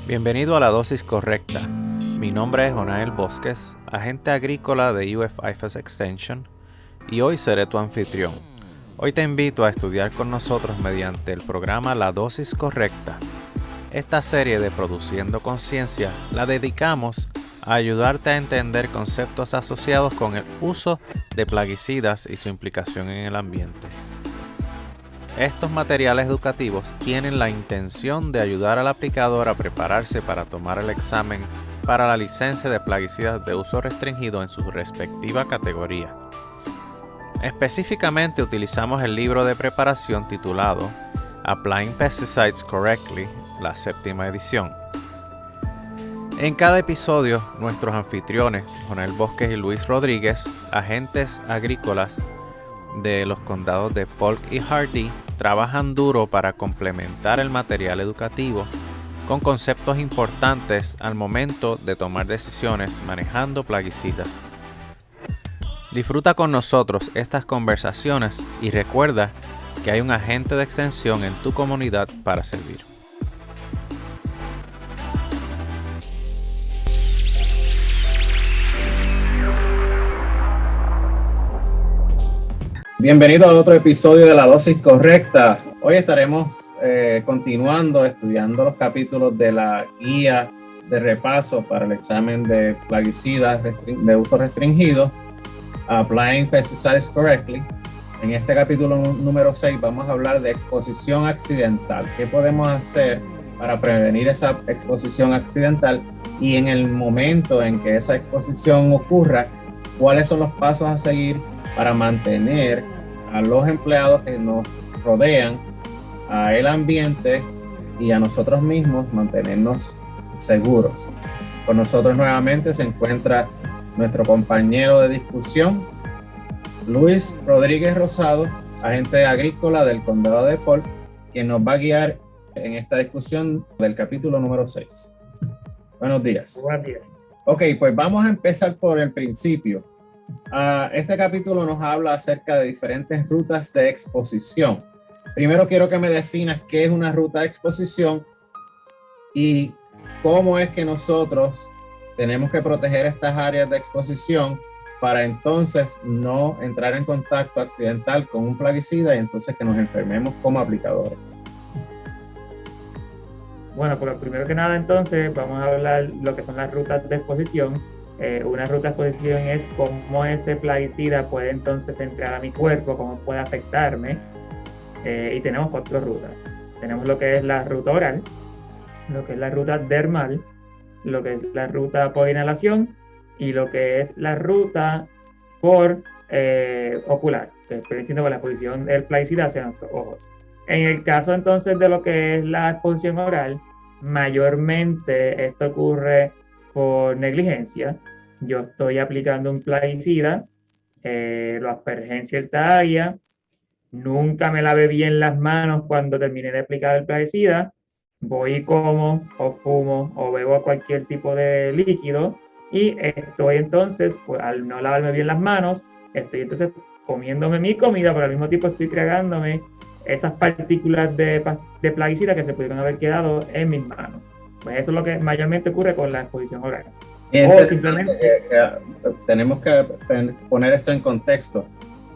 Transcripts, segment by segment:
Bienvenido a la dosis correcta. Mi nombre es Jonael Bosques, agente agrícola de UF IFAS Extension, y hoy seré tu anfitrión. Hoy te invito a estudiar con nosotros mediante el programa La Dosis Correcta. Esta serie de Produciendo Conciencia la dedicamos a ayudarte a entender conceptos asociados con el uso de plaguicidas y su implicación en el ambiente. Estos materiales educativos tienen la intención de ayudar al aplicador a prepararse para tomar el examen para la licencia de plaguicidas de uso restringido en su respectiva categoría. Específicamente utilizamos el libro de preparación titulado Applying Pesticides Correctly, la 7ª edición. En cada episodio, nuestros anfitriones, Jonael Bosques y Luis Rodríguez, agentes agrícolas de los condados de Polk y Hardee, trabajan duro para complementar el material educativo con conceptos importantes al momento de tomar decisiones manejando plaguicidas. Disfruta con nosotros estas conversaciones y recuerda que hay un agente de extensión en tu comunidad para servir. Bienvenido a otro episodio de La Dosis Correcta. Hoy estaremos continuando estudiando los capítulos de la guía de repaso para el examen de plaguicidas de uso restringido, Applying Pesticides Correctly. En este capítulo número 6 vamos a hablar de exposición accidental. ¿Qué podemos hacer para prevenir esa exposición accidental? Y en el momento en que esa exposición ocurra, ¿cuáles son los pasos a seguir para mantener a los empleados que nos rodean, a el ambiente y a nosotros mismos mantenernos seguros? Con nosotros nuevamente se encuentra nuestro compañero de discusión, Luis Rodríguez Rosado, agente agrícola del condado de Polk, quien nos va a guiar en esta discusión del capítulo número 6. Buenos días. Buenos días. Ok, pues vamos a empezar por el principio. Este capítulo nos habla acerca de diferentes rutas de exposición. Primero quiero que me definas qué es una ruta de exposición y cómo es que nosotros tenemos que proteger estas áreas de exposición para entonces no entrar en contacto accidental con un plaguicida y entonces que nos enfermemos como aplicadores. Bueno, pues primero que nada entonces vamos a hablar lo que son las rutas de exposición. Una ruta de exposición es cómo ese plaguicida puede entonces entrar a mi cuerpo, cómo puede afectarme. Y tenemos 4 rutas. Tenemos lo que es la ruta oral, lo que es la ruta dermal, lo que es la ruta por inhalación y lo que es la ruta por ocular, que estoy diciendo con la exposición del plaguicida hacia nuestros ojos. En el caso entonces de lo que es la exposición oral, mayormente esto ocurre por negligencia. Yo estoy aplicando un plaguicida, lo aspergí en cierta área, nunca me lavé bien las manos cuando terminé de aplicar el plaguicida, voy y como o fumo o bebo cualquier tipo de líquido y estoy entonces, pues, al no lavarme bien las manos, estoy entonces comiéndome mi comida, pero al mismo tiempo estoy tragándome esas partículas de plaguicida que se pudieron haber quedado en mis manos. Pues eso es lo que mayormente ocurre con la exposición oral. O simplemente tenemos que poner esto en contexto.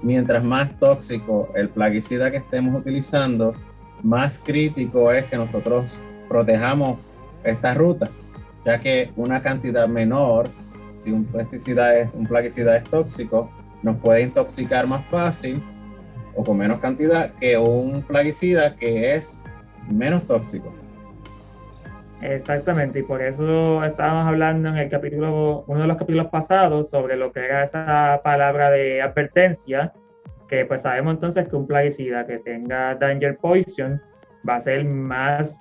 Mientras más tóxico el plaguicida que estemos utilizando, más crítico es que nosotros protejamos esta ruta, ya que una cantidad menor, si un plaguicida es tóxico, nos puede intoxicar más fácil o con menos cantidad que un plaguicida que es menos tóxico. Exactamente, y por eso estábamos hablando en uno de los capítulos pasados sobre lo que era esa palabra de advertencia, que pues sabemos entonces que un plaguicida que tenga danger poison va a ser más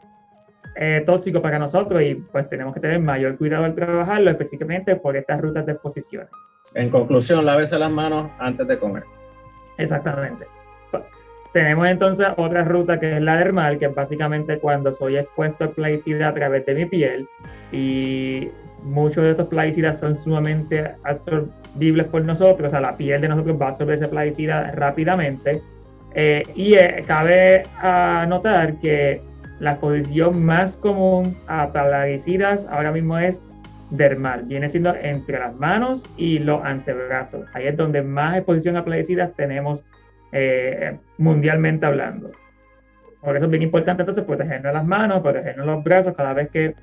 tóxico para nosotros y pues tenemos que tener mayor cuidado al trabajarlo, específicamente por estas rutas de exposición. En conclusión, lávese las manos antes de comer. Exactamente. Tenemos entonces otra ruta que es la dermal, que es básicamente cuando soy expuesto al plaguicida a través de mi piel y muchos de estos plaguicidas son sumamente absorbibles por nosotros, o sea, la piel de nosotros va a absorber ese plaguicida rápidamente y cabe notar que la exposición más común a plaguicidas ahora mismo es dermal, viene siendo entre las manos y los antebrazos. Ahí es donde más exposición a plaguicidas tenemos mundialmente hablando. Por eso es bien importante entonces protegernos las manos, protegernos los brazos cada vez que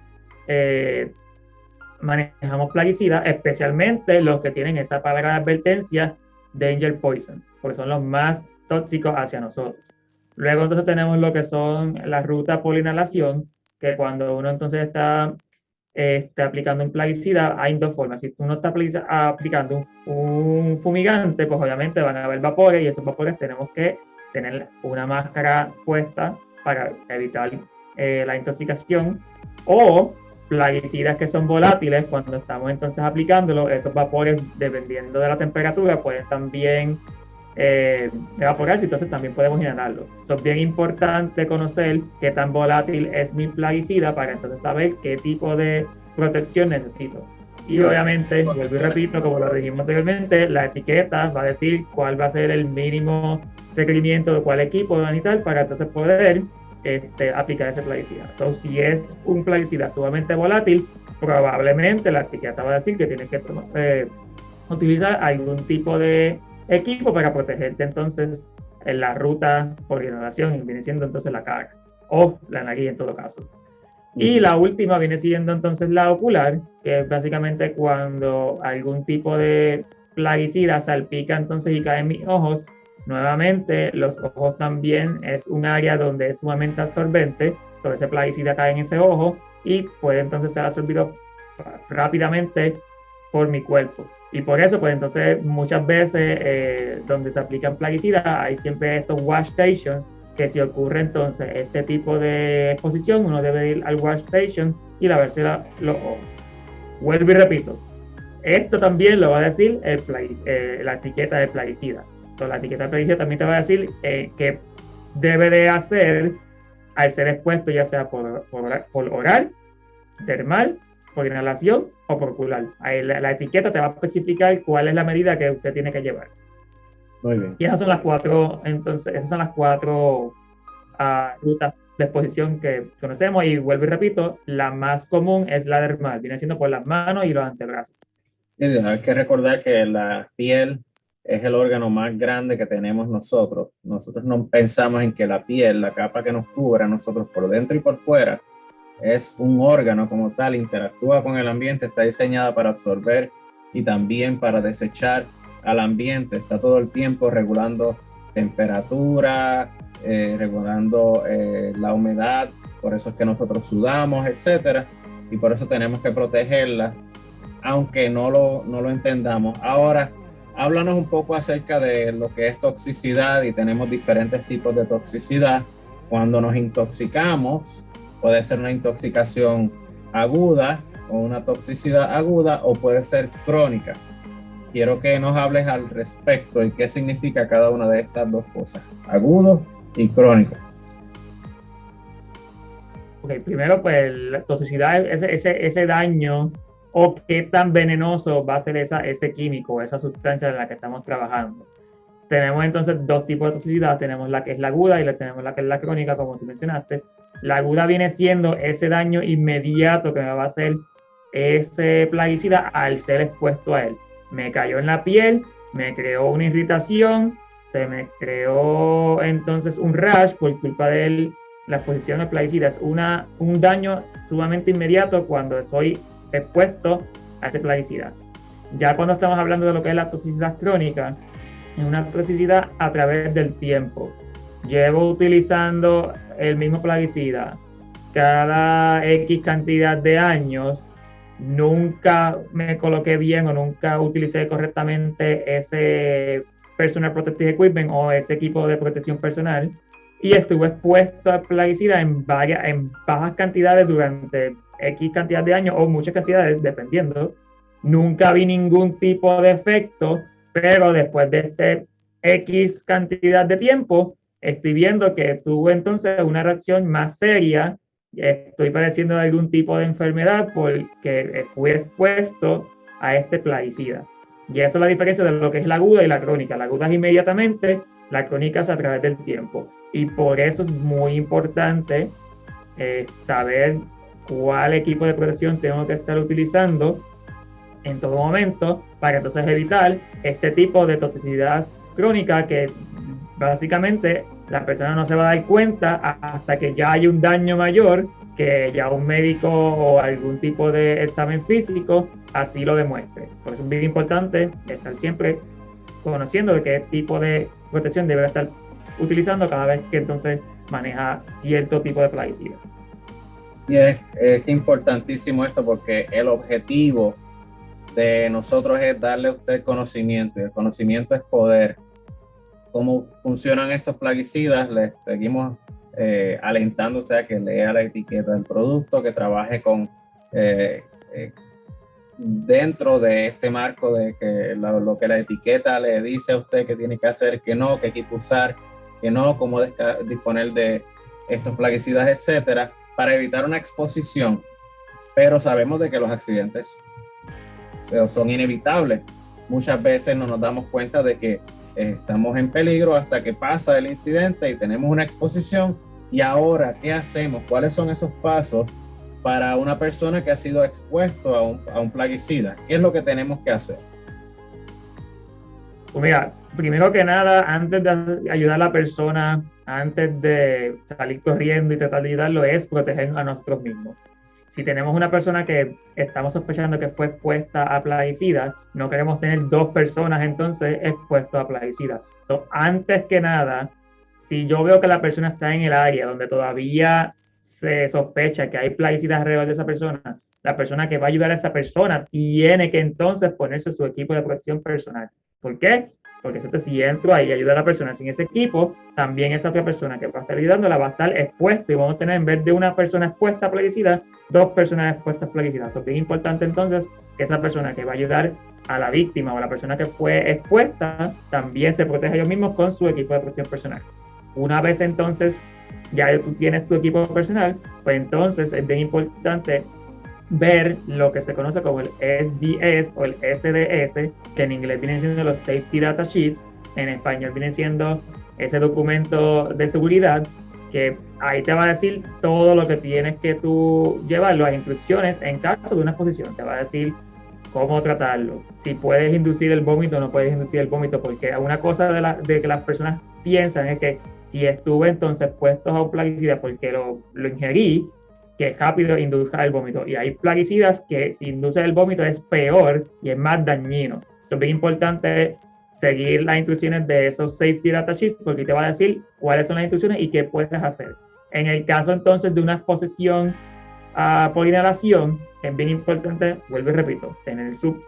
manejamos plaguicidas, especialmente los que tienen esa palabra de advertencia, danger poison, porque son los más tóxicos hacia nosotros. Luego entonces tenemos lo que son las rutas por inhalación, que cuando uno entonces está aplicando un plaguicida, hay dos formas. Si uno está aplicando un fumigante, pues obviamente van a haber vapores y esos vapores tenemos que tener una máscara puesta para evitar la intoxicación. O plaguicidas que son volátiles, cuando estamos entonces aplicándolo, esos vapores, dependiendo de la temperatura, pueden también evaporarse, entonces también podemos inhalarlo. Eso es bien importante conocer qué tan volátil es mi plaguicida para entonces saber qué tipo de protección necesito. Y obviamente, vuelvo y repito, como lo dijimos anteriormente, la etiqueta va a decir cuál va a ser el mínimo requerimiento de cuál equipo y tal para entonces poder aplicar ese plaguicida. So, si es un plaguicida sumamente volátil, probablemente la etiqueta va a decir que tienes que utilizar algún tipo de equipo para protegerte entonces en la ruta por inhalación, y viene siendo entonces la cara o la nariz en todo caso. Y la última viene siendo entonces la ocular, que es básicamente cuando algún tipo de plaguicida salpica entonces y cae en mis ojos. Nuevamente, los ojos también es un área donde es sumamente absorbente, sobre ese plaguicida cae en ese ojo y puede entonces ser absorbido rápidamente por mi cuerpo. Y por eso, pues entonces muchas veces donde se aplican plaguicidas hay siempre estos wash stations, que si ocurre entonces este tipo de exposición, uno debe ir al wash station y lavarse los ojos. Vuelvo y repito, esto también lo va a decir la etiqueta de plaguicida. So, la etiqueta de plaguicida también te va a decir qué debe de hacer al ser expuesto, ya sea por oral, dermal, por inhalación o por ocular. Ahí la etiqueta te va a especificar cuál es la medida que usted tiene que llevar. Muy bien. Y esas son las cuatro, entonces, esas son las cuatro rutas de exposición que conocemos. Y vuelvo y repito, la más común es la dermal, viene siendo por las manos y los antebrazos. Y hay que recordar que la piel es el órgano más grande que tenemos nosotros. Nosotros no pensamos en que la piel, la capa que nos cubre a nosotros por dentro y por fuera, es un órgano como tal, interactúa con el ambiente, está diseñada para absorber y también para desechar al ambiente, está todo el tiempo regulando temperatura, regulando la humedad, por eso es que nosotros sudamos, etcétera, y por eso tenemos que protegerla, aunque no lo entendamos. Ahora, háblanos un poco acerca de lo que es toxicidad, y tenemos diferentes tipos de toxicidad. Cuando nos intoxicamos, puede ser una intoxicación aguda o una toxicidad aguda, o puede ser crónica. Quiero que nos hables al respecto y qué significa cada una de estas dos cosas, agudo y crónico. Ok, primero, pues la toxicidad, ese daño o qué tan venenoso va a ser ese químico, esa sustancia en la que estamos trabajando. Tenemos entonces dos tipos de toxicidad, tenemos la que es la aguda y tenemos la que es la crónica, como tú mencionaste. La aguda viene siendo ese daño inmediato que me va a hacer ese plaguicida al ser expuesto a él. Me cayó en la piel, me creó una irritación, se me creó entonces un rash por culpa de la exposición al plaguicida. Es un daño sumamente inmediato cuando soy expuesto a ese plaguicida. Ya cuando estamos hablando de lo que es la toxicidad crónica, es una toxicidad a través del tiempo. Llevo utilizando el mismo plaguicida cada X cantidad de años, nunca me coloqué bien o nunca utilicé correctamente ese Personal Protective Equipment o ese equipo de protección personal, y estuve expuesto a plaguicida en bajas cantidades durante X cantidad de años o muchas cantidades, dependiendo. Nunca vi ningún tipo de efecto, pero después de X cantidad de tiempo, estoy viendo que tuve entonces una reacción más seria. Estoy padeciendo de algún tipo de enfermedad porque fui expuesto a este plaguicida. Y eso es la diferencia de lo que es la aguda y la crónica. La aguda es inmediatamente, la crónica es a través del tiempo. Y por eso es muy importante saber cuál equipo de protección tengo que estar utilizando en todo momento para entonces evitar este tipo de toxicidad crónica que básicamente la persona no se va a dar cuenta hasta que ya hay un daño mayor, que ya un médico o algún tipo de examen físico así lo demuestre. Por eso es bien importante estar siempre conociendo de qué tipo de protección debe estar utilizando cada vez que entonces maneja cierto tipo de plaguicida. Y es importantísimo esto porque el objetivo de nosotros es darle a usted conocimiento, y el conocimiento es poder. Cómo funcionan estos plaguicidas, les seguimos alentando a usted a que lea la etiqueta del producto, que trabaje con dentro de este marco de que lo que la etiqueta le dice a usted que tiene que hacer, que no, que equipo usar, que no, cómo disponer de estos plaguicidas, etcétera, para evitar una exposición. Pero sabemos de que los accidentes son inevitables. Muchas veces no nos damos cuenta de que estamos en peligro hasta que pasa el incidente y tenemos una exposición. Y ahora, ¿qué hacemos? ¿Cuáles son esos pasos para una persona que ha sido expuesto a un plaguicida? ¿Qué es lo que tenemos que hacer? Pues mira, primero que nada, antes de ayudar a la persona, antes de salir corriendo y tratar de ayudarlo, es protegernos a nosotros mismos. Si tenemos una persona que estamos sospechando que fue expuesta a plaguicida, no queremos tener dos personas entonces expuestas a plaguicida. Antes que nada, si yo veo que la persona está en el área donde todavía se sospecha que hay plaguicidas alrededor de esa persona, la persona que va a ayudar a esa persona tiene que entonces ponerse su equipo de protección personal. ¿Por qué? Porque si entro ahí y ayudo a la persona sin ese equipo, también esa otra persona que va a estar ayudándola va a estar expuesta y vamos a tener, en vez de una persona expuesta a plaguicida, dos personas expuestas a plaguicida. Es bien importante entonces que esa persona que va a ayudar a la víctima o a la persona que fue expuesta también se proteja ellos mismos con su equipo de protección personal. Una vez entonces ya tú tienes tu equipo personal, pues entonces es bien importante ver lo que se conoce como el SDS o el SDS, que en inglés vienen siendo los Safety Data Sheets, en español viene siendo ese documento de seguridad, que ahí te va a decir todo lo que tienes que tú llevar, las instrucciones en caso de una exposición, te va a decir cómo tratarlo, si puedes inducir el vómito o no puedes inducir el vómito, porque una cosa de que las personas piensan es que si estuve entonces puesto a un plaguicida porque lo ingerí, que rápido induzca el vómito. Y hay plaguicidas que si induce el vómito es peor y es más dañino. Es bien importante seguir las instrucciones de esos Safety Data Sheets porque te va a decir cuáles son las instrucciones y qué puedes hacer. En el caso entonces de una exposición por inhalación, es bien importante, vuelvo y repito, tener su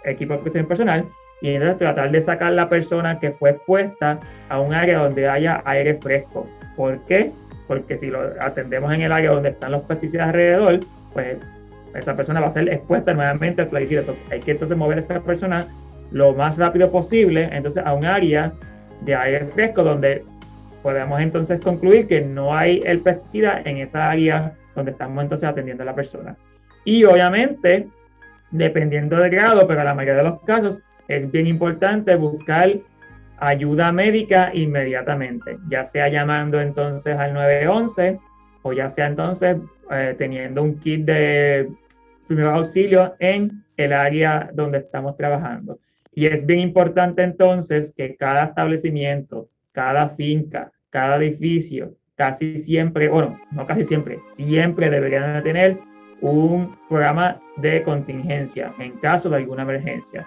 equipo de protección personal y entonces tratar de sacar la persona que fue expuesta a un área donde haya aire fresco. ¿Por qué? Porque si lo atendemos en el área donde están los pesticidas alrededor, pues esa persona va a ser expuesta nuevamente al plaguicida. Hay que entonces mover a esa persona lo más rápido posible entonces a un área de aire fresco donde podemos entonces concluir que no hay el pesticida en esa área donde estamos entonces atendiendo a la persona. Y obviamente, dependiendo del grado, pero en la mayoría de los casos, es bien importante buscar ayuda médica inmediatamente, ya sea llamando entonces al 911 o ya sea entonces teniendo un kit de primeros auxilios en el área donde estamos trabajando. Y es bien importante entonces que cada establecimiento, cada finca, cada edificio, casi siempre, bueno, no casi siempre, siempre deberían de tener un programa de contingencia en caso de alguna emergencia.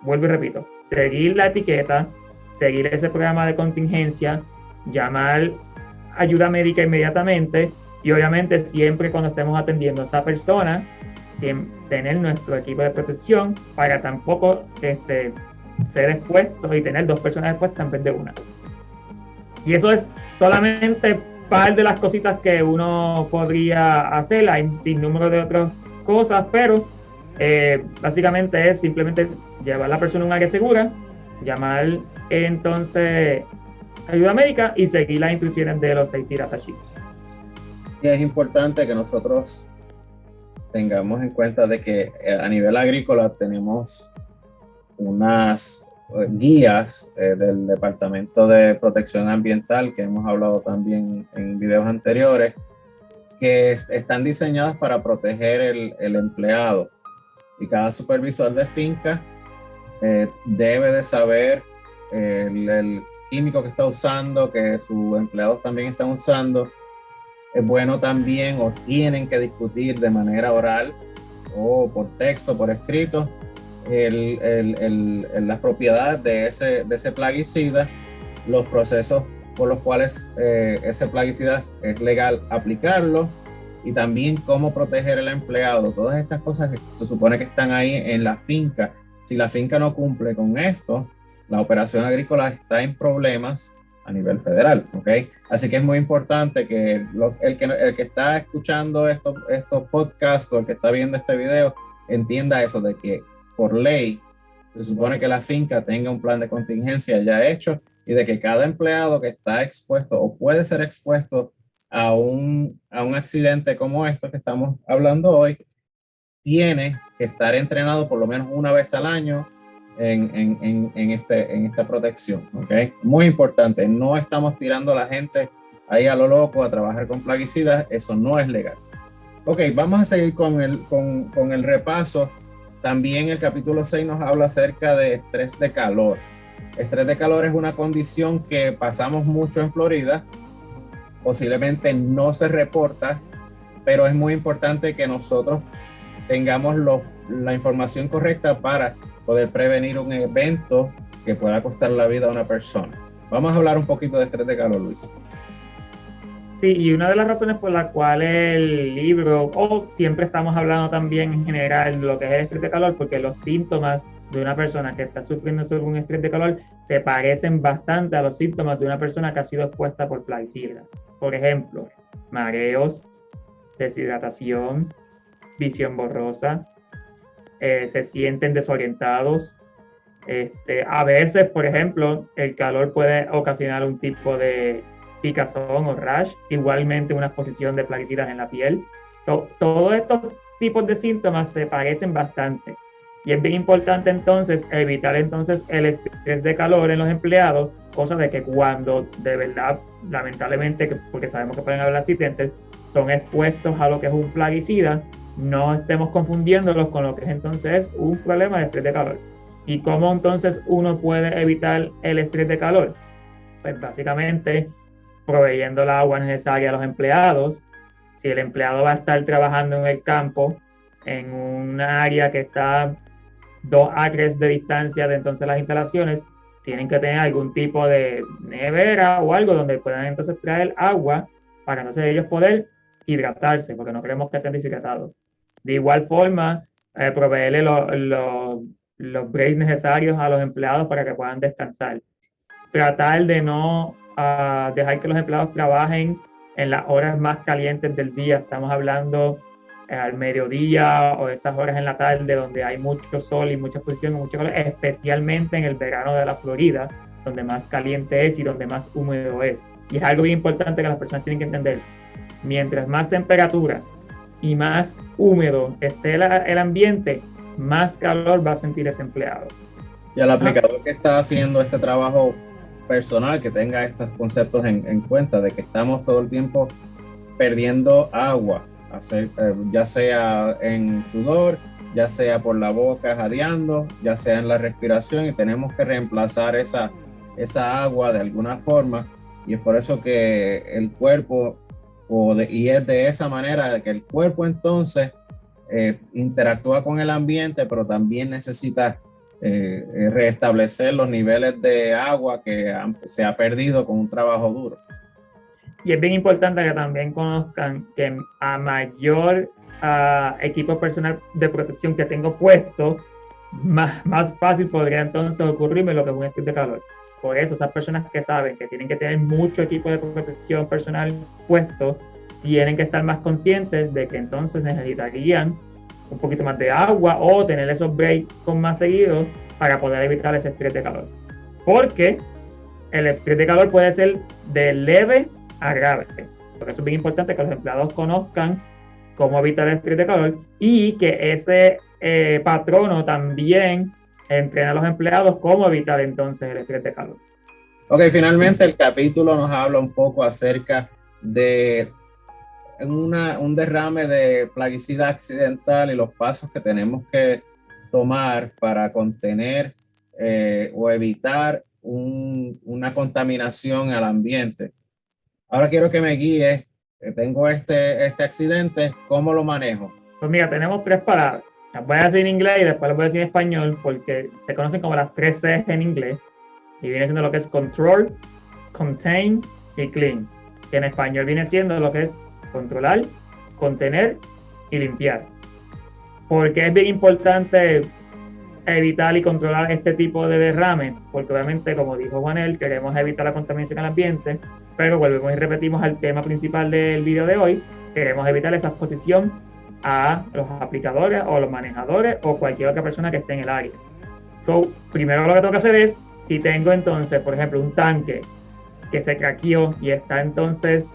Vuelvo y repito, seguir la etiqueta, seguir ese programa de contingencia, llamar ayuda médica inmediatamente y obviamente siempre cuando estemos atendiendo a esa persona, tener nuestro equipo de protección para tampoco ser expuesto y tener dos personas expuestas en vez de una. Y eso es solamente parte de las cositas que uno podría hacer, hay sin número de otras cosas, pero básicamente es simplemente llevar a la persona a un área segura, llamar entonces ayuda médica y seguir las instrucciones de los Safety Data Sheets. Y es importante que nosotros tengamos en cuenta de que a nivel agrícola tenemos unas guías del Departamento de Protección Ambiental, que hemos hablado también en videos anteriores, que están diseñadas para proteger el empleado. Y cada supervisor de finca debe de saber el químico que está usando, que sus empleados también están usando. Es bueno también, o tienen que discutir de manera oral o por texto, por escrito, las propiedades de ese plaguicida, los procesos por los cuales ese plaguicida es legal aplicarlo, y también cómo proteger al empleado. Todas estas cosas se supone que están ahí en la finca. Si la finca no cumple con esto, la operación agrícola está en problemas a nivel federal, ¿ok? Así que es muy importante que el que está escuchando estos podcasts o el que está viendo este video entienda eso, de que por ley se supone que la finca tenga un plan de contingencia ya hecho, y de que cada empleado que está expuesto o puede ser expuesto a un accidente como esto que estamos hablando hoy, tiene que estar entrenado por lo menos una vez al año en esta protección, ¿ok? Muy importante, no estamos tirando a la gente ahí a lo loco a trabajar con plaguicidas, eso no es legal. Ok, vamos a seguir con el repaso. También el capítulo 6 nos habla acerca de estrés de calor. Estrés de calor es una condición que pasamos mucho en Florida, posiblemente no se reporta, pero es muy importante que nosotros tengamos la información correcta para poder prevenir un evento que pueda costar la vida a una persona. Vamos a hablar un poquito de estrés de calor, Luis. Sí, y una de las razones por la cual el libro, o siempre estamos hablando también en general de lo que es el estrés de calor, porque los síntomas de una persona que está sufriendo sobre un estrés de calor se parecen bastante a los síntomas de una persona que ha sido expuesta por plaguicidas. Por ejemplo, mareos, deshidratación, visión borrosa, se sienten desorientados. A veces, por ejemplo, el calor puede ocasionar un tipo de picazón o rash, igualmente una exposición de plaguicidas en la piel. Todos estos tipos de síntomas se parecen bastante. Y es bien importante entonces evitar entonces el estrés de calor en los empleados, cosa de que cuando de verdad, lamentablemente, porque sabemos que pueden haber accidentes, son expuestos a lo que es un plaguicida, no estemos confundiéndolos con lo que es entonces un problema de estrés de calor. ¿Y cómo entonces uno puede evitar el estrés de calor? Pues básicamente proveyendo el agua necesaria a los empleados. Si el empleado va a estar trabajando en el campo, en un área que está 2 acres de distancia de entonces las instalaciones, tienen que tener algún tipo de nevera o algo donde puedan entonces traer agua para entonces ellos poder hidratarse, porque no queremos que estén deshidratados. De igual forma, proveerle los breaks necesarios a los empleados para que puedan descansar. Tratar de no dejar que los empleados trabajen en las horas más calientes del día. Estamos hablando al mediodía o esas horas en la tarde donde hay mucho sol y mucha exposición y mucho calor, especialmente en el verano de la Florida, donde más caliente es y donde más húmedo es. Y es algo bien importante que las personas tienen que entender. Mientras más temperatura y más húmedo esté el ambiente, más calor va a sentir ese empleado. Y al aplicador que está haciendo este trabajo personal, que tenga estos conceptos en cuenta, de que estamos todo el tiempo perdiendo agua, ya sea en sudor, ya sea por la boca jadeando, ya sea en la respiración, y tenemos que reemplazar esa agua de alguna forma, y es por eso que el cuerpo, y es de esa manera que el cuerpo entonces interactúa con el ambiente, pero también necesita restablecer los niveles de agua que se ha perdido con un trabajo duro. Y es bien importante que también conozcan que a mayor equipo personal de protección que tengo puesto, más fácil podría entonces ocurrirme lo que es un estrés de calor. Por eso, esas personas que saben que tienen que tener mucho equipo de protección personal puesto, tienen que estar más conscientes de que entonces necesitarían un poquito más de agua o tener esos breaks con más seguidos para poder evitar ese estrés de calor. Porque el estrés de calor puede ser de leve a grave. Por eso es bien importante que los empleados conozcan cómo evitar el estrés de calor y que ese patrono también entrena a los empleados cómo evitar entonces el estrés de calor. Ok, finalmente el capítulo nos habla un poco acerca de un derrame de plaguicida accidental y los pasos que tenemos que tomar para contener o evitar una contaminación al ambiente. Ahora quiero que me guíes, tengo este accidente, ¿cómo lo manejo? Pues mira, tenemos 3 palabras. Las voy a decir en inglés y después las voy a decir en español porque se conocen como las 3 Cs en inglés y viene siendo lo que es control, contain y clean, que en español viene siendo lo que es controlar, contener y limpiar. Porque es bien importante evitar y controlar este tipo de derrames, porque obviamente, como dijo Juanel, queremos evitar la contaminación al ambiente, pero volvemos y repetimos al tema principal del video de hoy, queremos evitar esa exposición a los aplicadores o los manejadores o cualquier otra persona que esté en el área. Primero lo que tengo que hacer es, si tengo entonces, por ejemplo, un tanque que se craqueó y está entonces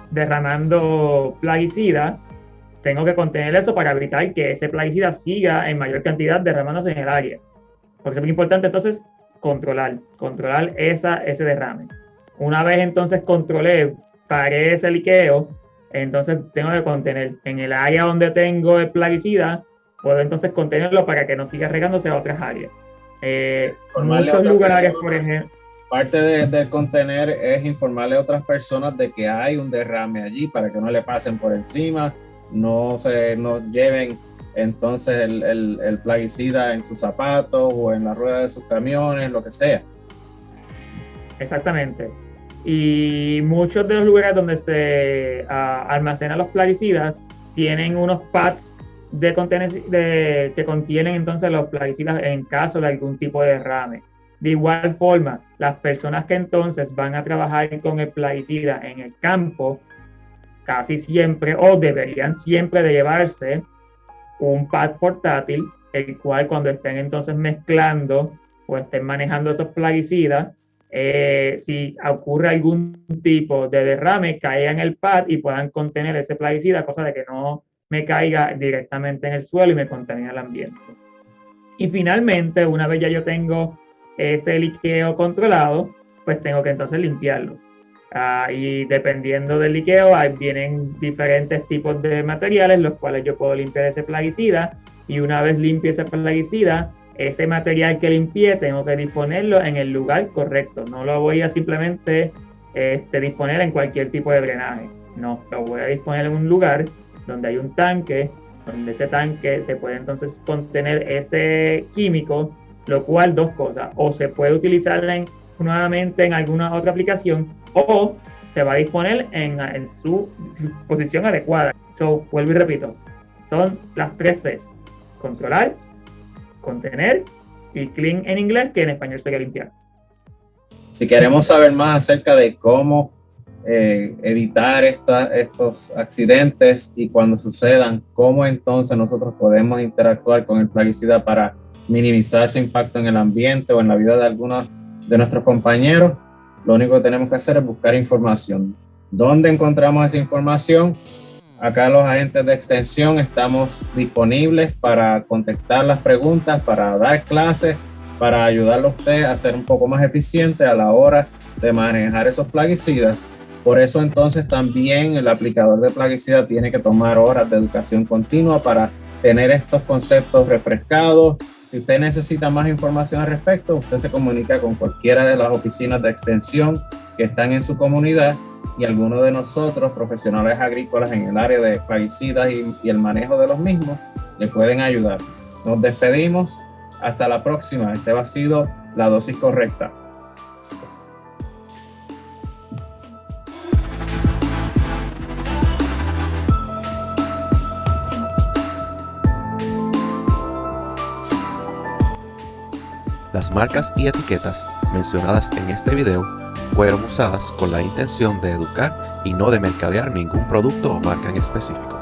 derramando plaguicida, tengo que contener eso para evitar que ese plaguicida siga en mayor cantidad derramándose en el área. Porque es muy importante entonces controlar ese derrame. Una vez entonces controlé, paré ese liqueo, entonces tengo que contener en el área donde tengo el plaguicida, puedo entonces contenerlo para que no siga regándose a otras áreas. Muchos lugares, por ejemplo. Parte de contener es informarle a otras personas de que hay un derrame allí para que no le pasen por encima, no lleven entonces el plaguicida en sus zapatos o en la rueda de sus camiones, lo que sea. Exactamente. Y muchos de los lugares donde se almacenan los plaguicidas tienen unos pads que contienen entonces los plaguicidas en caso de algún tipo de derrame. De igual forma, las personas que entonces van a trabajar con el plaguicida en el campo, casi siempre o deberían siempre de llevarse un pad portátil, el cual cuando estén entonces mezclando o estén manejando esos plaguicidas, si ocurre algún tipo de derrame, caiga en el pad y puedan contener ese plaguicida, cosa de que no me caiga directamente en el suelo y me contamine el ambiente. Y finalmente, una vez ya yo tengo ese liqueo controlado, pues tengo que entonces limpiarlo. Y dependiendo del liqueo, ahí vienen diferentes tipos de materiales, los cuales yo puedo limpiar ese plaguicida. Y una vez limpie ese plaguicida, ese material que limpié tengo que disponerlo en el lugar correcto. No lo voy a simplemente disponer en cualquier tipo de drenaje. No, lo voy a disponer en un lugar donde hay un tanque, donde ese tanque se puede entonces contener ese químico, lo cual 2 cosas, o se puede utilizar nuevamente en alguna otra aplicación o se va a disponer en su posición adecuada. Vuelvo y repito, son las 3 Cs: controlar, contener y clean en inglés, que en español sería limpiar. Si queremos saber más acerca de cómo evitar estos accidentes y cuando sucedan, cómo entonces nosotros podemos interactuar con el plaguicida para minimizar su impacto en el ambiente o en la vida de algunos de nuestros compañeros, lo único que tenemos que hacer es buscar información. ¿Dónde encontramos esa información? Acá los agentes de extensión estamos disponibles para contestar las preguntas, para dar clases, para ayudarlo a usted a ser un poco más eficiente a la hora de manejar esos plaguicidas. Por eso entonces también el aplicador de plaguicida tiene que tomar horas de educación continua para tener estos conceptos refrescados. Si usted necesita más información al respecto, usted se comunica con cualquiera de las oficinas de extensión que están en su comunidad y algunos de nosotros, profesionales agrícolas en el área de plaguicidas y el manejo de los mismos, le pueden ayudar. Nos despedimos. Hasta la próxima. Este ha sido La Dosis Correcta. Las marcas y etiquetas mencionadas en este video fueron usadas con la intención de educar y no de mercadear ningún producto o marca en específico.